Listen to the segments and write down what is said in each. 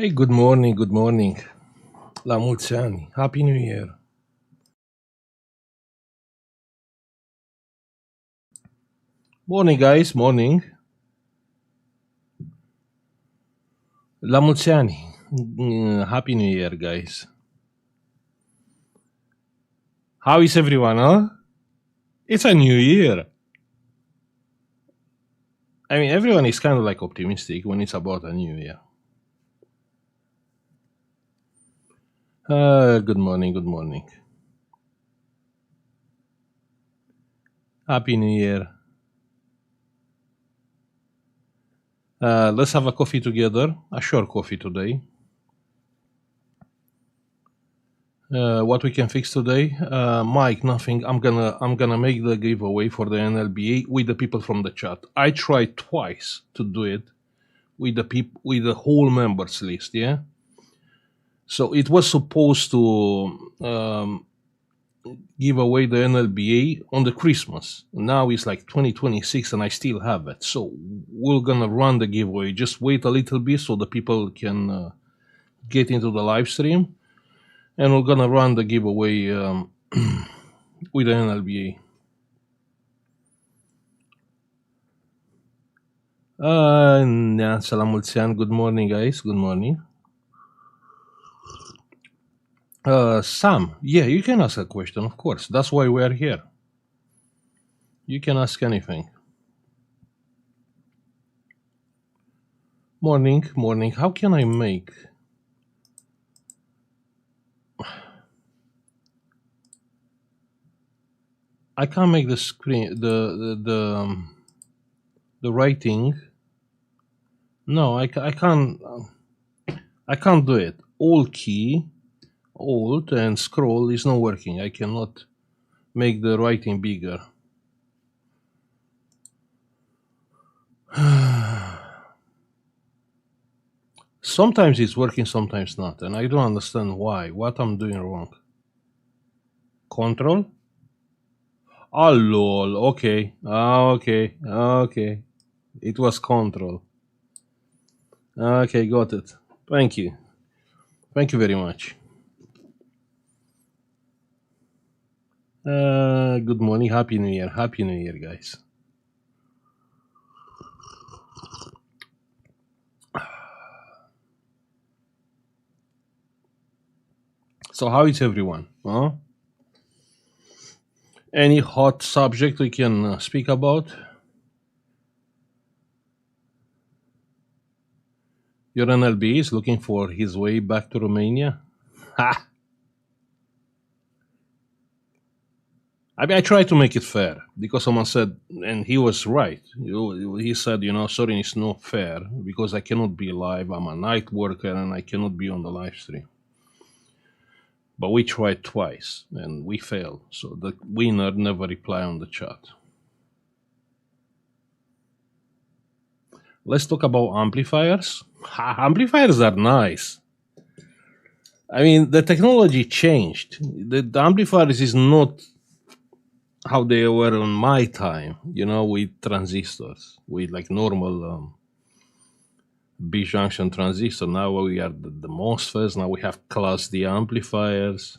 Hey, good morning, good morning. La mulți ani. Happy New Year. Morning, guys, morning. La mulți ani. Happy New Year, guys. How is everyone, huh? It's a new year. I mean, everyone is kind of like optimistic when it's about a new year. Good morning, good morning. Happy New Year. Let's have a coffee together, a short coffee today. What we can fix today, Mike, nothing. I'm gonna make the giveaway for the NLBA with the people from the chat. I tried twice to do it with the whole members list, yeah. So it was supposed to give away the NLBA on the Christmas. Now it's like 2026 and I still have it. So we're gonna run the giveaway. Just wait a little bit so the people can get into the live stream. And we're gonna run the giveaway with the NLBA. Neața la mulți ani. Good morning, guys. Good morning. Sam, yeah, you can ask a question, of course. That's why we are here. You can ask anything. Morning, morning. How can I make... I can't make the screen, the writing. No, I can't do it. Alt key, Alt and scroll is not working. I cannot make the writing bigger. Sometimes it's working, sometimes not, and I don't understand why. What I'm doing wrong. Control? Oh lol, okay. Okay. It was control. Okay, got it. Thank you. Thank you very much. Good morning, Happy New Year. Happy New Year, guys. So how is everyone? Huh? Any hot subject we can speak about? Your NLB is looking for his way back to Romania? Ha! I mean, I try to make it fair because someone said, and he was right. He said, sorry, it's not fair because I cannot be live. I'm a night worker and I cannot be on the live stream. But we tried twice and we failed. So the winner never replied on the chat. Let's talk about amplifiers. Amplifiers are nice. I mean, the technology changed. The amplifiers is not how they were on my time, with transistors, with like normal B-junction transistor. Now we are the MOSFETs. Now we have Class D amplifiers.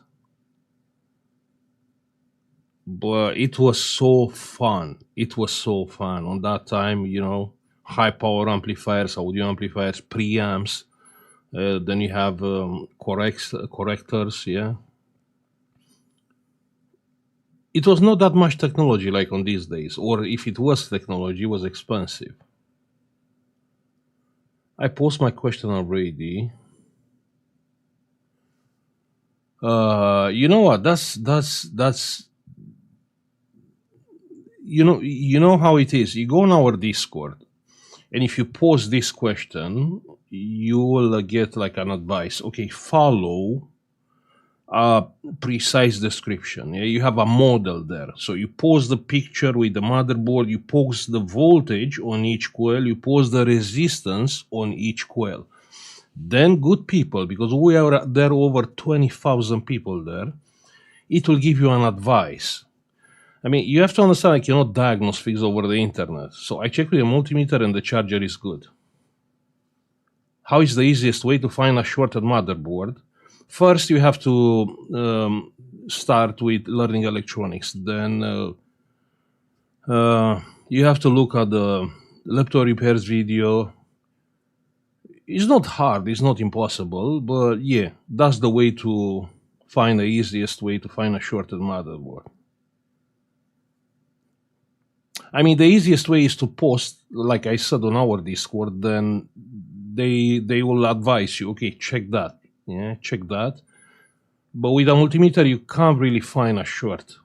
But it was so fun. It was so fun. On that time, high power amplifiers, audio amplifiers, preamps. Then you have correctors, yeah. It was not that much technology like on these days, or if it was technology, it was expensive. I posed my question already. You know what? That's you know how it is. You go on our Discord, and if you pose this question, you will get like an advice. Okay, follow a precise description. Yeah, you have a model there. So you pose the picture with the motherboard, you pose the voltage on each coil, you pose the resistance on each coil. Then good people, because we are there over 20,000 people there, it will give you an advice. I mean, you have to understand I cannot diagnose things over the internet. So I check with a multimeter and the charger is good. How is the easiest way to find a shorted motherboard? First, you have to start with learning electronics. Then you have to look at the laptop repairs video. It's not hard, it's not impossible, but yeah, that's the way to find the easiest way to find a shorted motherboard. I mean, the easiest way is to post, like I said, on our Discord. Then they will advise you, okay, check that, yeah, check that. But with a multimeter, you can't really find a short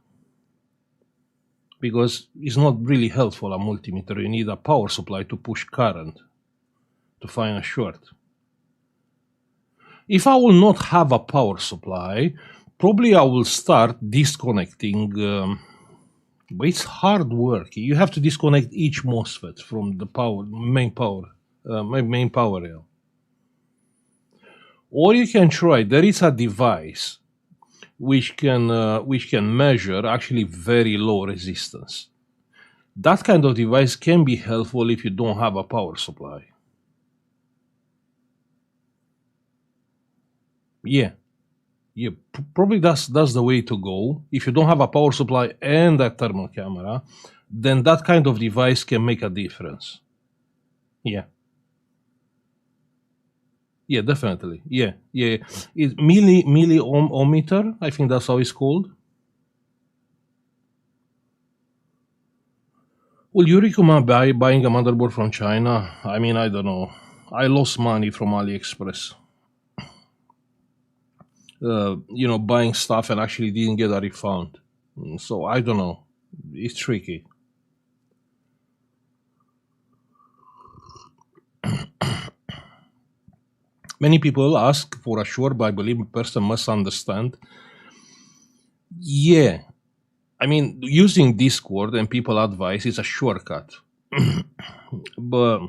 because it's not really helpful. A multimeter, you need a power supply to push current to find a short. If I will not have a power supply, probably I will start disconnecting. But it's hard work. You have to disconnect each MOSFET from the main power rail. Or you can try. There is a device which can measure actually very low resistance. That kind of device can be helpful if you don't have a power supply. Yeah, probably that's the way to go. If you don't have a power supply and a thermal camera, then that kind of device can make a difference. Yeah. Yeah, definitely. Yeah. It's milliohmmeter, I think that's how it's called. Will you recommend buying a motherboard from China? I mean, I don't know. I lost money from AliExpress. Buying stuff and actually didn't get a refund. So I don't know. It's tricky. Many people ask for a sure, but I believe a person must understand. Yeah. I mean, using Discord and people advice is a shortcut. But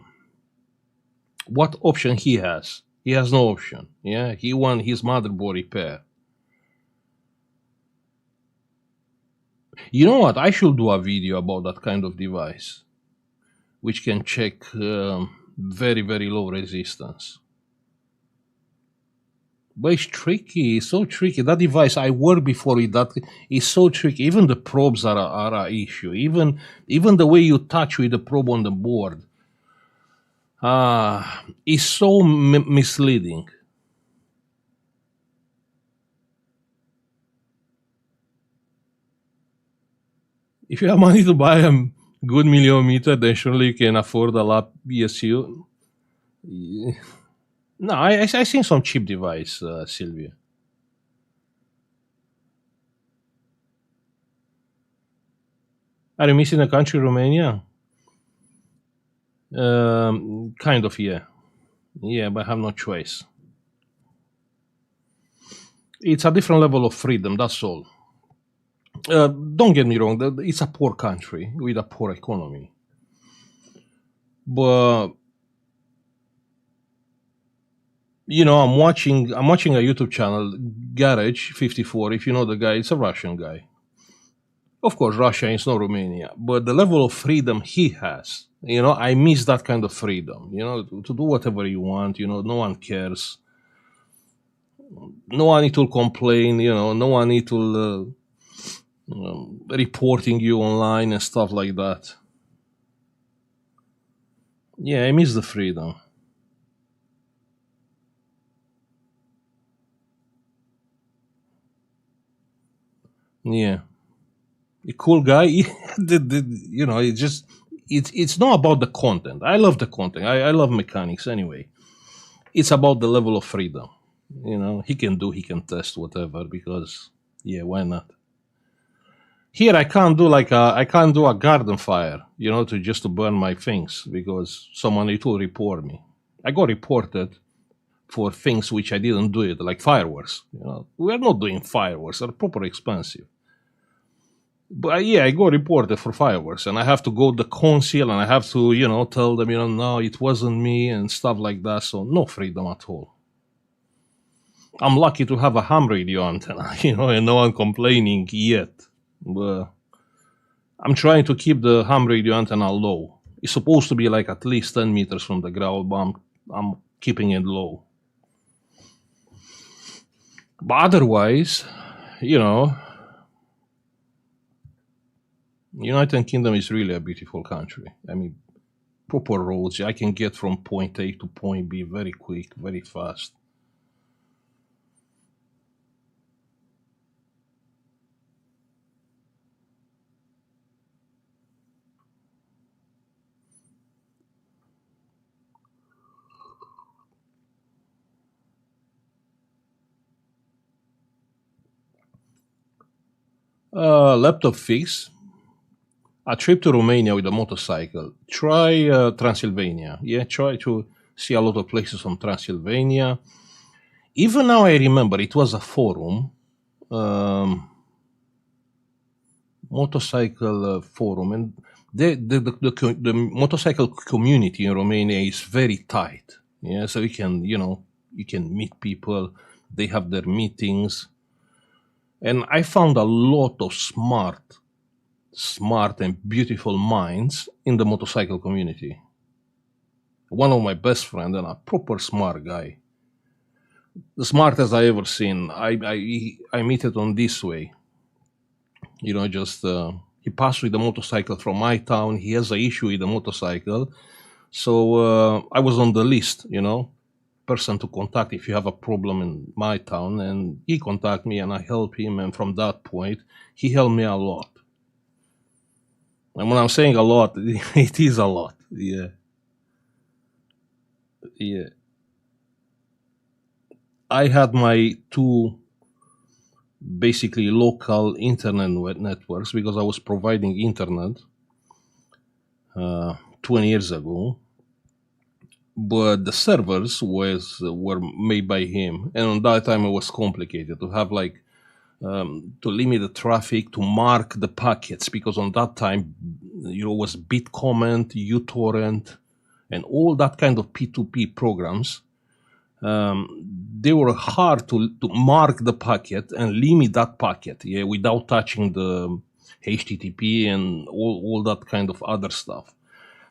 what option he has? He has no option. Yeah, he wants his motherboard repair. You know what? I should do a video about that kind of device, which can check very, very low resistance. But it's tricky. It's so tricky. That device, I worked before with that. It's so tricky. Even the probes are an issue. Even the way you touch with the probe on the board is so misleading. If you have money to buy a good milliometer, then surely you can afford a lap BSU. No, I seen some cheap device, Sylvia. Are you missing the country, Romania? Kind of, yeah. Yeah, but I have no choice. It's a different level of freedom, that's all. Don't get me wrong, it's a poor country with a poor economy. But I'm watching a YouTube channel, Garage 54. If you know the guy, it's a Russian guy. Of course, Russia is not Romania, but the level of freedom he has, I miss that kind of freedom. To do whatever you want. No one cares. No one need to complain. No one need to reporting you online and stuff like that. Yeah, I miss the freedom. Yeah, a cool guy. It's not about the content. I love the content. I love mechanics anyway. It's about the level of freedom. He can test whatever because why not? Here I can't do a garden fire, to burn my things because someone it will report me. I got reported for things which I didn't do it, like fireworks. We're not doing fireworks; they're proper expensive. But I got reported for fireworks, and I have to go to the council, and I have to tell them no, it wasn't me and stuff like that. So no freedom at all. I'm lucky to have a ham radio antenna, and no one complaining yet. But I'm trying to keep the ham radio antenna low. It's supposed to be like at least 10 meters from the ground, but I'm keeping it low. But otherwise, you know, United Kingdom is really a beautiful country. I mean, proper roads. I can get from point A to point B very quick, very fast. Laptop fix. A trip to Romania with a motorcycle. Try Transylvania. Yeah, try to see a lot of places from Transylvania. Even now, I remember it was a forum, motorcycle forum, and the motorcycle community in Romania is very tight. Yeah, so you can meet people. They have their meetings, and I found a lot of smart and beautiful minds in the motorcycle community. One of my best friends and a proper smart guy, the smartest I ever seen. I meet it on this way. Just he passed with the motorcycle from my town. He has an issue with the motorcycle, so I was on the list. Person to contact if you have a problem in my town, and he contacted me and I helped him. And from that point, he helped me a lot. And when I'm saying a lot, it is a lot. Yeah. Yeah. I had my two basically local internet networks because I was providing internet 20 years ago. But the servers were made by him. And on that time, it was complicated to have to limit the traffic, to mark the packets, because on that time, was BitComment, uTorrent, and all that kind of P2P programs. They were hard to mark the packet and limit that packet, without touching the HTTP and all that kind of other stuff.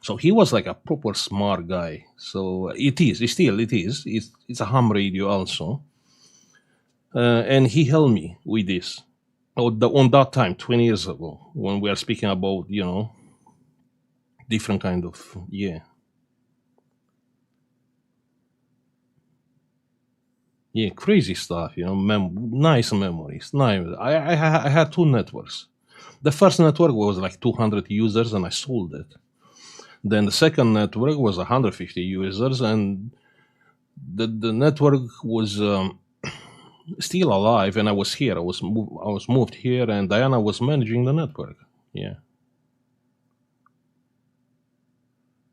So he was like a proper smart guy. So it is. It's a ham radio also. And he helped me with this on that time, 20 years ago, when we are speaking about, different kind of, crazy stuff, nice memories. Nice. I had two networks. The first network was like 200 users and I sold it. Then the second network was 150 users, and the network was still alive, and I was here. I was moved here, and Diana was managing the network. Yeah,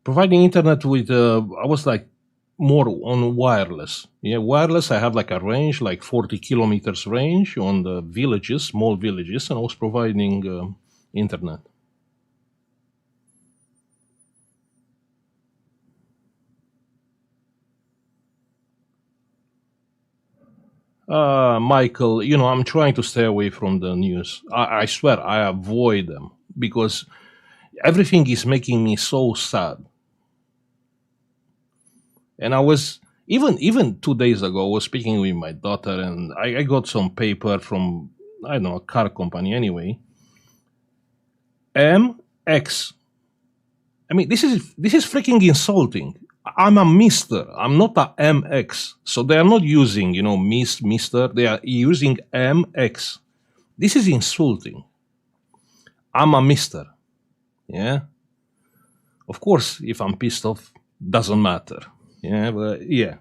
providing internet with I was like more on wireless. Yeah, wireless. I have like a range, like 40 kilometers range on the villages, small villages, and I was providing internet. Michael, I'm trying to stay away from the news. I swear, I avoid them because everything is making me so sad. And I was even 2 days ago, I was speaking with my daughter, and I got some paper from, I don't know, a car company anyway. MX. I mean, this is freaking insulting. I'm a Mister. I'm not a MX. So they are not using, Mister. They are using MX. This is insulting. I'm a Mister. Yeah. Of course, if I'm pissed off, doesn't matter. Yeah, but yeah.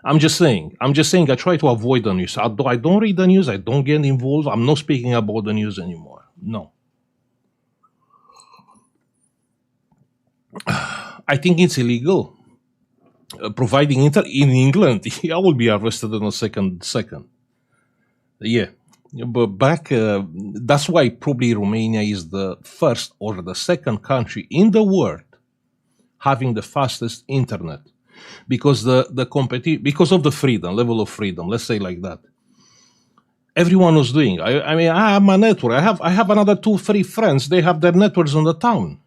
I'm just saying. I try to avoid the news. I don't read the news. I don't get involved. I'm not speaking about the news anymore. No. I think it's illegal. Providing in England, I will be arrested in a second. Yeah, but back. That's why probably Romania is the first or the second country in the world having the fastest internet, because because of the level of freedom. Let's say like that. Everyone was doing. I mean, I have my network. I have another 2-3 friends. They have their networks on the town.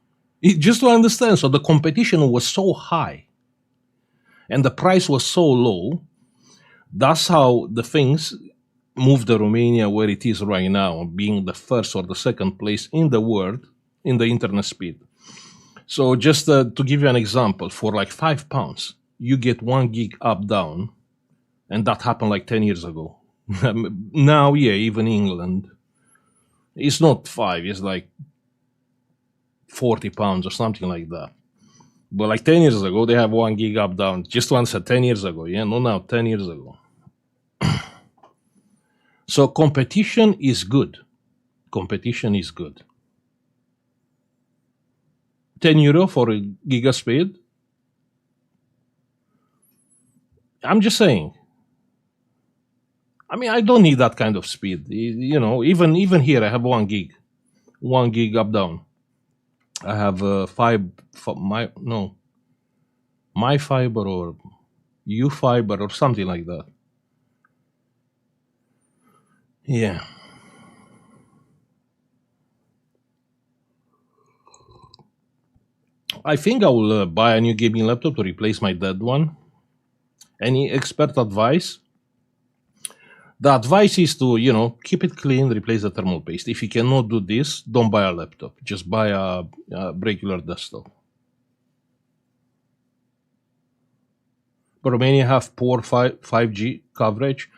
Just to understand, so the competition was so high. and the price was so low. That's how the things moved the Romania where it is right now, being the first or the second place in the world in the internet speed. So just to give you an example, for like £5, you get 1 gig up down, and that happened like 10 years ago. Now, yeah, even England, it's not five, it's like £40 or something like that. But like 10 years ago, they have 1 gig up down. Just once 10 years ago, yeah, no, now 10 years ago. So competition is good. Competition is good. €10 for a giga speed. I'm just saying. I mean, I don't need that kind of speed. You know, even here, I have 1 gig up down. I have my fiber or U fiber or something like that. Yeah. I think I will buy a new gaming laptop to replace my dead one. Any expert advice? The advice is to, keep it clean, replace the thermal paste. If you cannot do this, don't buy a laptop. Just buy a regular desktop. But Romania have poor 5G coverage.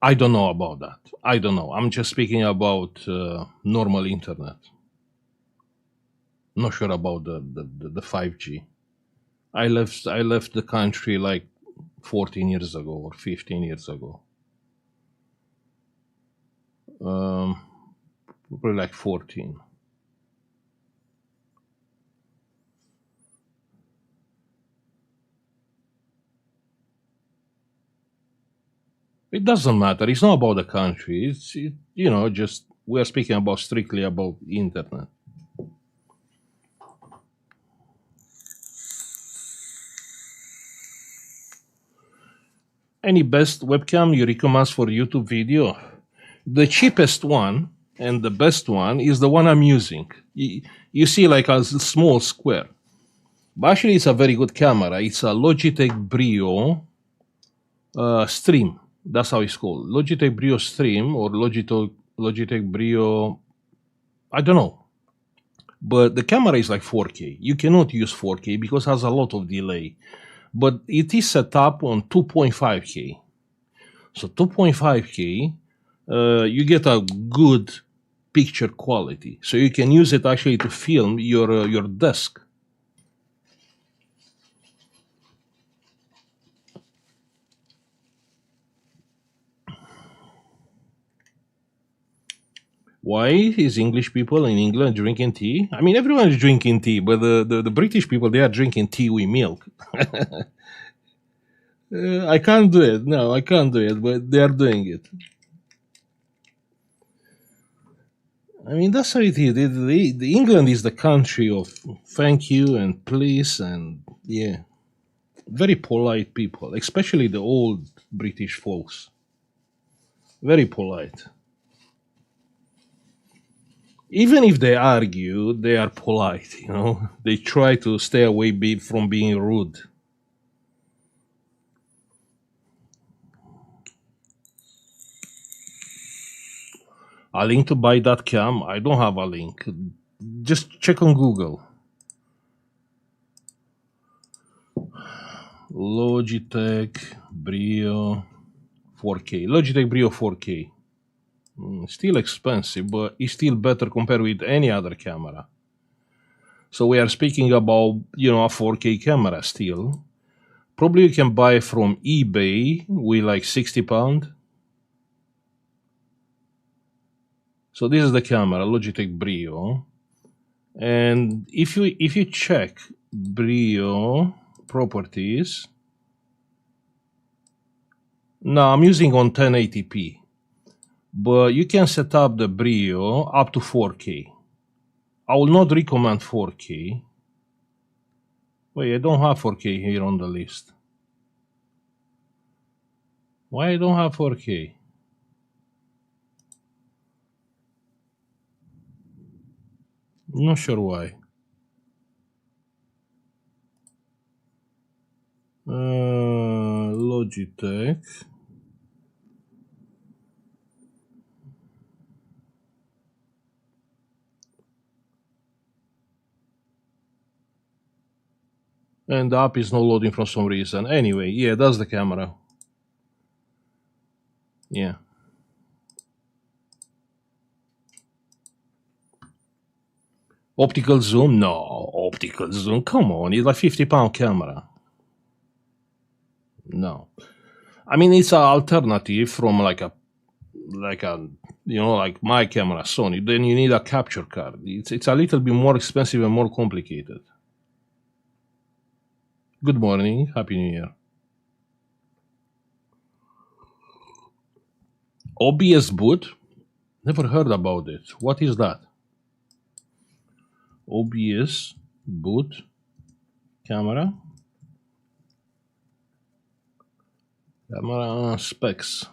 I don't know about that. I don't know. I'm just speaking about normal internet. Not sure about the 5G. I left the country like 14 years ago or 15 years ago. Probably like 14. It doesn't matter. It's not about the country. Just we're speaking about strictly about internet. Any best webcam you recommend for YouTube video? The cheapest one and the best one is the one I'm using. You see like a small square. But actually it's a very good camera. It's a Logitech Brio Stream. That's how it's called. Logitech Brio Stream or Logitech Brio, I don't know. But the camera is like 4K. You cannot use 4K because it has a lot of delay. But it is set up on 2.5K. So 2.5K, you get a good picture quality. So you can use it actually to film your desk. Why is English people in England drinking tea? I mean, everyone is drinking tea, but the British people, they are drinking tea with milk. I can't do it. No, I can't do it, but they are doing it. I mean, that's how it is. The England is the country of thank you and please and yeah, very polite people, especially the old British folks. Very polite. Even if they argue, they are polite. They try to stay away from being rude. A link to buy that cam? I don't have a link. Just check on Google. Logitech Brio 4K. Logitech Brio 4K. Still expensive, but it's still better compared with any other camera. So we are speaking about, a 4K camera still. Probably you can buy from eBay with like £60. So this is the camera, Logitech Brio. And if you check Brio properties, now I'm using on 1080p, but you can set up the Brio up to 4K. I will not recommend 4K. Wait, I don't have 4K here on the list. Why I don't have 4K? Not sure why. Logitech. And the app is not loading for some reason. Anyway, yeah, that's the camera. Yeah. Optical zoom? No, optical zoom. Come on, it's like £50 camera. No. I mean, it's an alternative from like a like my camera, Sony. Then you need a capture card. It's a little bit more expensive and more complicated. Good morning, Happy New Year. OBS boot? Never heard about it. What is that? OBS boot camera specs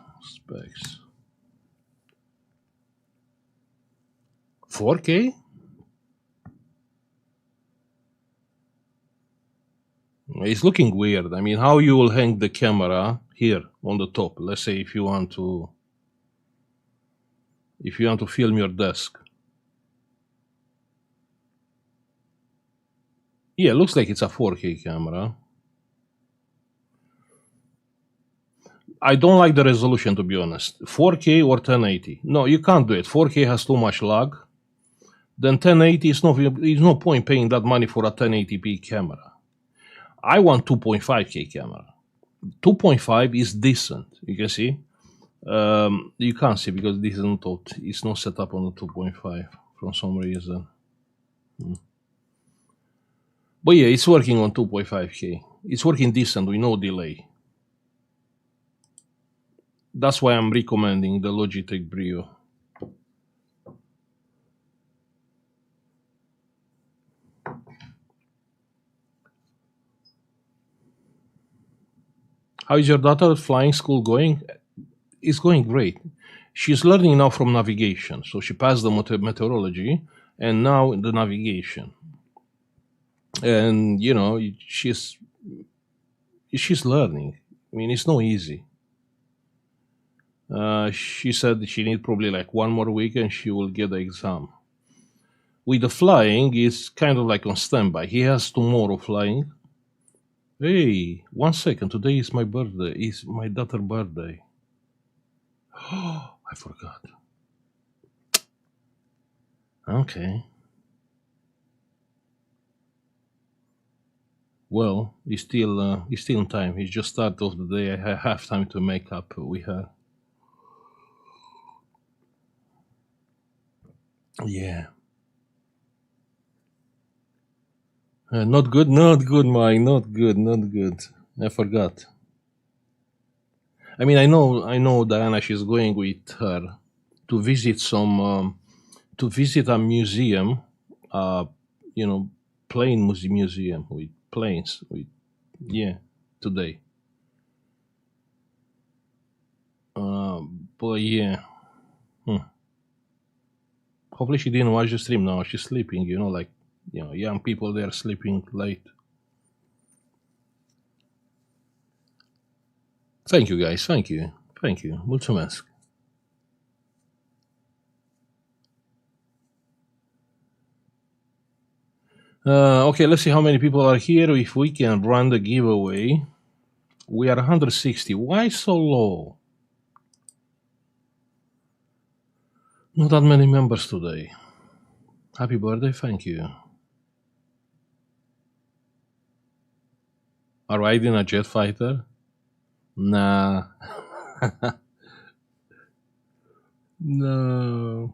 4K. It's looking weird. I mean, how you will hang the camera here on the top? Let's say if you want to film your desk. Yeah, it looks like it's a 4K camera. I don't like the resolution, to be honest. 4K or 1080? No, you can't do it. 4K has too much lag. Then 1080 is no point paying that money for a 1080p camera. I want 2.5K camera. 2.5 is decent. You can see. You can't see because this is not. It's not set up on the 2.5 for some reason. But yeah, it's working on 2.5K. It's working decent with no delay. That's why I'm recommending the Logitech Brio. How is your daughter flying school going? It's going great. She's learning now from navigation. So she passed the meteorology and now the navigation. And she's learning. I mean, it's not easy. She said she needs probably like 1 more week and she will get the exam. With the flying, it's kind of like on standby. He has tomorrow flying. Hey, 1 second. Today is my birthday. It's my daughter's birthday. Oh, I forgot. Okay. Well, he's still in time. He's just start of the day. I have time to make up with her. Yeah. Not good, Mike. Not good. I forgot. I mean, I know Diana. She's going with her to visit a museum. Plane museum with planes. Today. But yeah. Hopefully she didn't watch the stream now. She's sleeping. Young people, they're sleeping late. Thank you, guys. Thank you. Mulțumesc. Okay, let's see how many people are here. If we can run the giveaway. We are 160. Why so low? Not that many members today. Happy birthday. Thank you. Are riding a jet fighter? Nah. No.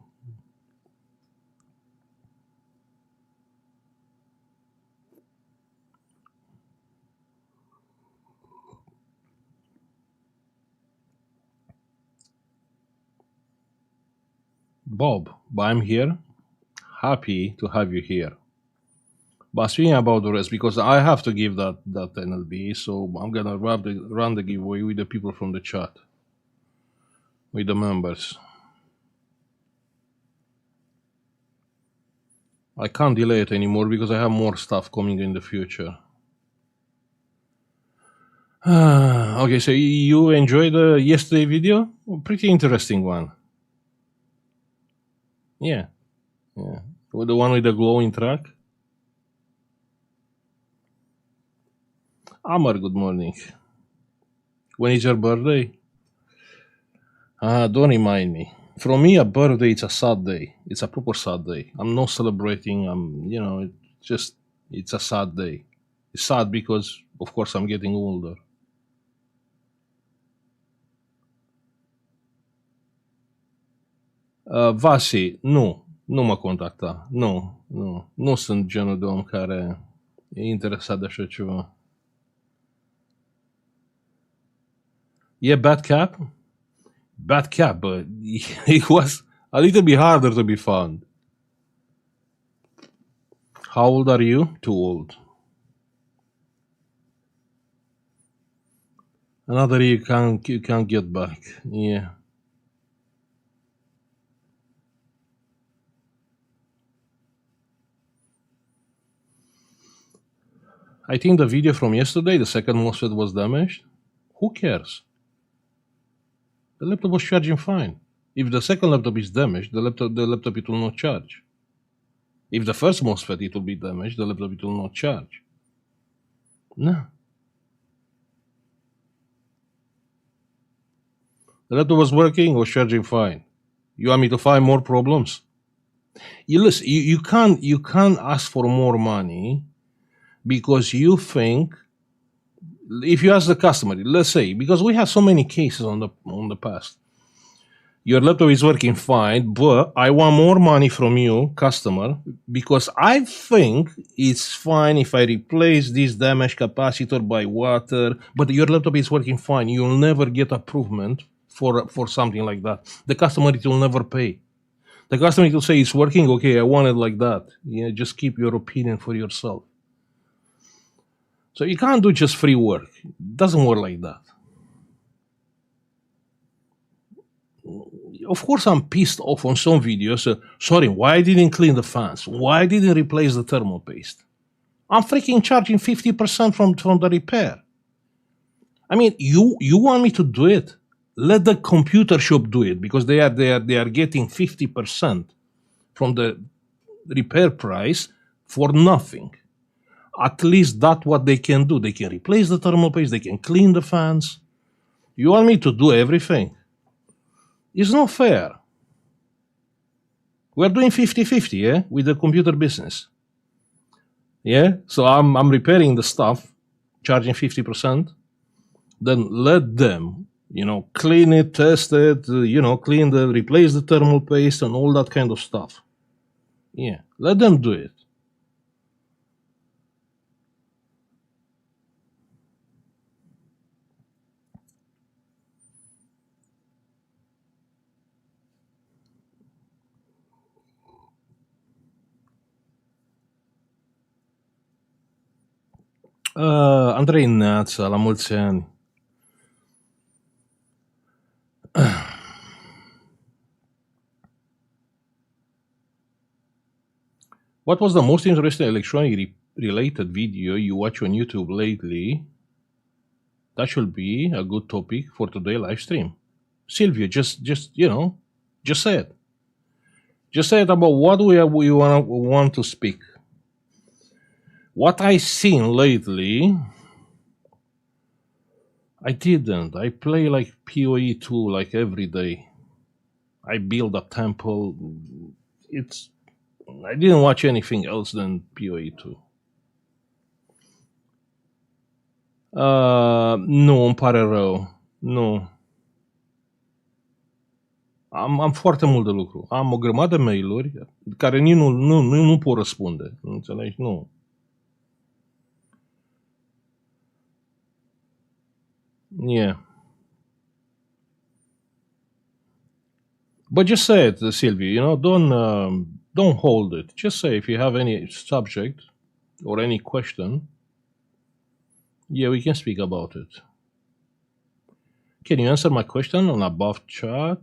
Bob, I'm here. Happy to have you here. But speaking about the rest, because I have to give that NLBA, so I'm gonna run the giveaway with the people from the chat, with the members. I can't delay it anymore because I have more stuff coming in the future. Okay, so you enjoyed the yesterday video? Well, pretty interesting one. Yeah, yeah. With the one with the glowing track. Amar, good morning. When is your birthday? Don't remind me. For me, a birthday it's a sad day. It's a proper sad day. I'm not celebrating. It's just it's a sad day. It's sad because, of course, I'm getting older. Vasi, nu mă contacta. Nu sunt genul de om care e interesat de așa ceva. Yeah, bad cap? Bad cap, but it was a little bit harder to be found. How old are you? Too old. Another year you can't get back. Yeah. I think the video from yesterday, the second MOSFET was damaged. Who cares? The laptop was charging fine. If the second laptop is damaged, the laptop it will not charge. If the first MOSFET it will be damaged, the laptop it will not charge. No. The laptop was working, was charging fine. You want me to find more problems? Listen, you can't ask for more money because you think if you ask the customer, let's say, because we have so many cases on the past. Your laptop is working fine, but I want more money from you, customer, because I think it's fine if I replace this damaged capacitor by water, but your laptop is working fine. You'll never get approval for something like that. The customer it will never pay. The customer will say it's working, okay, I want it like that. Yeah, just keep your opinion for yourself. So you can't do just free work. It doesn't work like that. Of course, I'm pissed off on some videos. Sorry, why I didn't clean the fans? Why I didn't replace the thermal paste? I'm freaking charging 50% from the repair. I mean, you want me to do it? Let the computer shop do it because they are getting 50% from the repair price for nothing. At least that's what they can do. They can replace the thermal paste. They can clean the fans. You want me to do everything? It's not fair. We're doing 50-50, yeah, with the computer business. Yeah, so I'm repairing the stuff, charging 50%. Then let them, clean it, test it, replace the thermal paste and all that kind of stuff. Yeah, let them do it. Andrei Neața, la mulți ani. What was the most interesting electronic related video you watch on YouTube lately? That should be a good topic for today's live stream. Silvio, just say it. Just say it about what we want to speak. What I seen lately, I didn't. I play like PoE 2 like every day. I build a temple. I didn't watch anything else than PoE 2. Nu, îmi pare rău. Nu. Am foarte mult de lucru. Am o grămadă de mail-uri care nici nu pot răspunde. Înțelegi? Nu. Yeah. But just say it, Sylvie. Don't hold it. Just say if you have any subject or any question. Yeah, we can speak about it. Can you answer my question on above chat?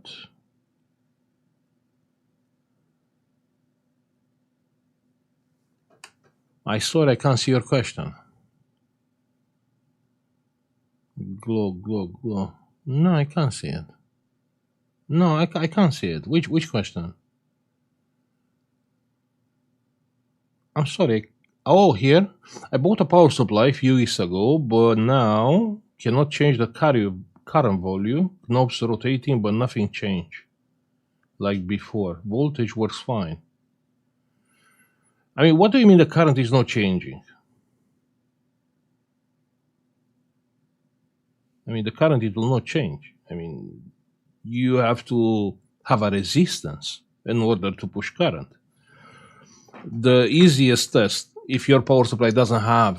I swear I can't see your question. glow. No, I can't see it. No, I can't see it. Which question? I'm sorry. Oh, here. I bought a power supply a few weeks ago, but now cannot change the current volume. Knobs rotating, but nothing changed like before. Voltage works fine. I mean, what do you mean the current is not changing? I mean, the current, it will not change. I mean, you have to have a resistance in order to push current. The easiest test, if your power supply doesn't have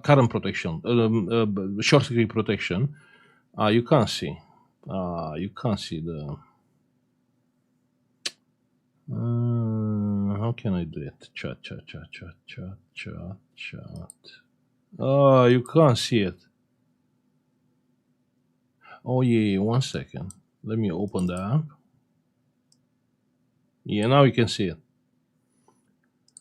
current protection, short circuit protection, you can't see. You can't see the. How can I do it? Chat. Oh, you can't see it. Oh yeah, 1 second. Let me open the app. Yeah, now you can see it.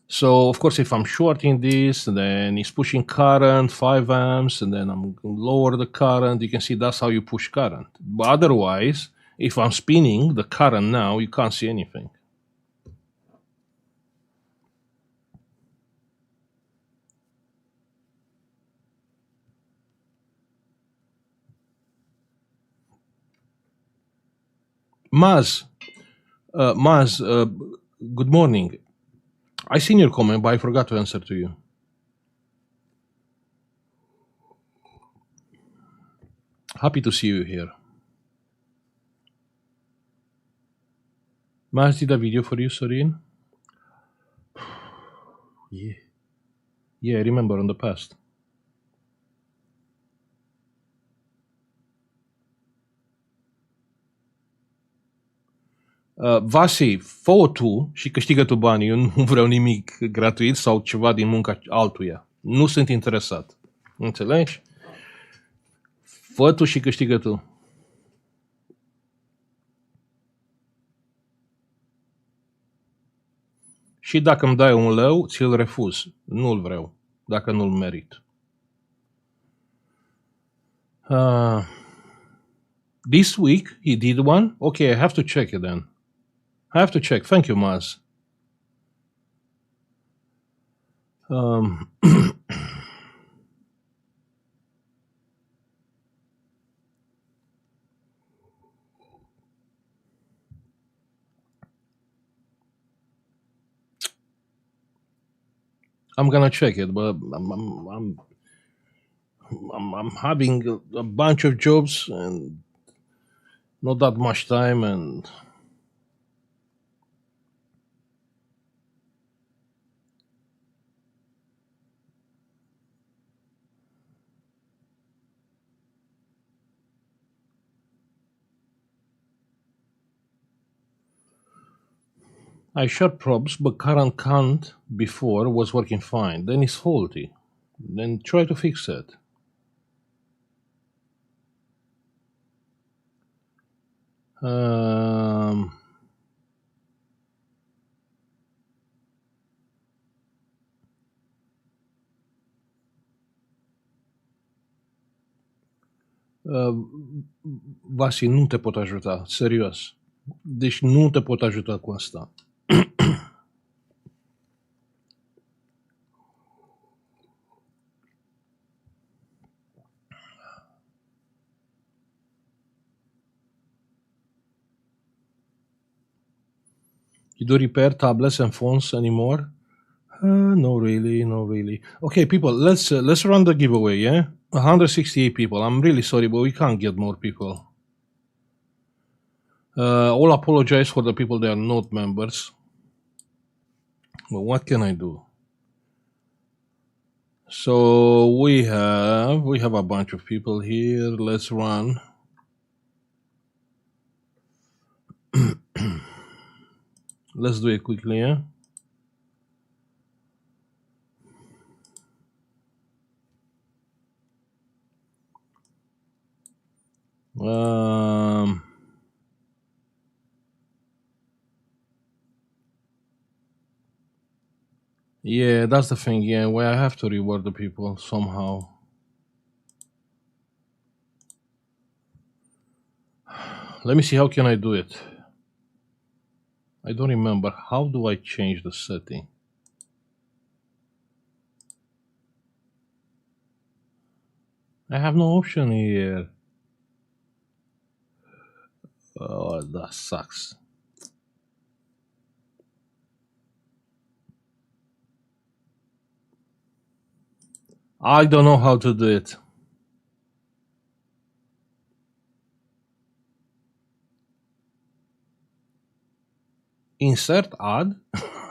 So of course, if I'm shorting this, then it's pushing current 5 amps, and then I'm going to lower the current. You can see that's how you push current. But otherwise, if I'm spinning the current now, you can't see anything. Maz, good morning. I seen your comment, but I forgot to answer to you. Happy to see you here. Maz did a video for you, Sorin? Yeah, I remember in the past. Vasi, fă tu și câștigă tu banii. Eu nu vreau nimic gratuit sau ceva din munca altuia. Nu sunt interesat. Înțelegi? Fă tu și câștigă tu. Și dacă îmi dai $1, ți-l refuz. Nu-l vreau, dacă nu-l merit. This week he did one? Okay, I have to check it then. I have to check. Thank you, Maz. I'm gonna check it, but I'm having a bunch of jobs and not that much time, and I shot probes, but current count before was working fine. Then it's faulty. Then try to fix it. Vasi, nu te pot ajuta, serios. Deci nu te pot ajuta cu asta. You do repair tablets and phones anymore? No, really. Okay, people, let's run the giveaway. Yeah, 168 people. I'm really sorry, but we can't get more people. I'll apologize for the people that are not members. But what can I do? So we have a bunch of people here. Let's run. Let's do it quickly, yeah? Yeah, that's the thing, yeah, where I have to reward the people somehow. Let me see, how can I do it? I don't remember. How do I change the setting? I have no option here. Oh, that sucks. I don't know how to do it. Insert ad?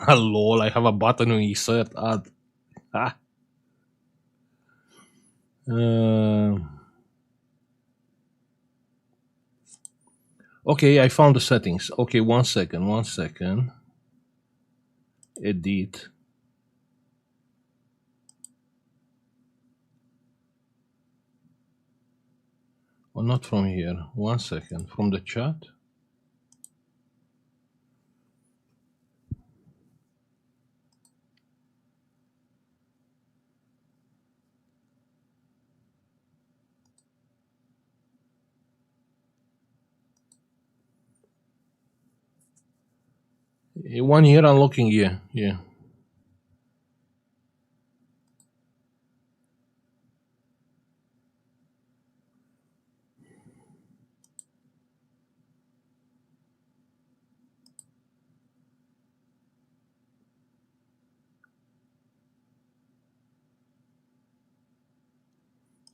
Lol, I have a button to insert ad. Ah. Uh, okay, I found the settings. Okay, 1 second, 1 second. Edit. Oh, not from here. 1 second. From the chat. One year unlocking, yeah, yeah.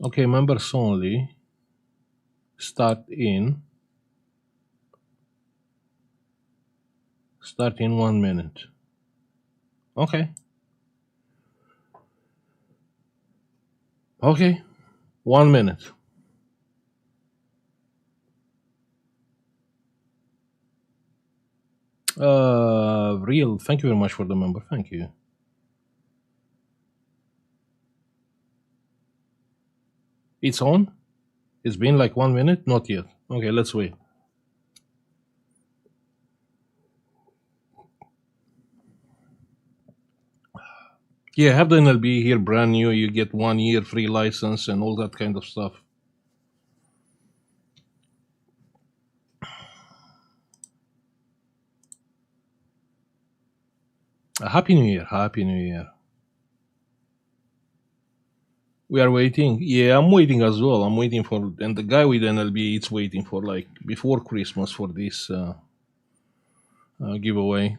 Okay, members only. Start in 1 minute. Okay. Okay. 1 minute. Real, thank you very much for the member. Thank you. It's on? It's been like 1 minute? Not yet. Okay, let's wait. Yeah, have the NLBA here brand new. You get 1 year free license and all that kind of stuff. Happy New Year. Happy New Year. We are waiting. Yeah, I'm waiting as well. I'm waiting for, and the guy with NLBA is waiting for like before Christmas for this giveaway.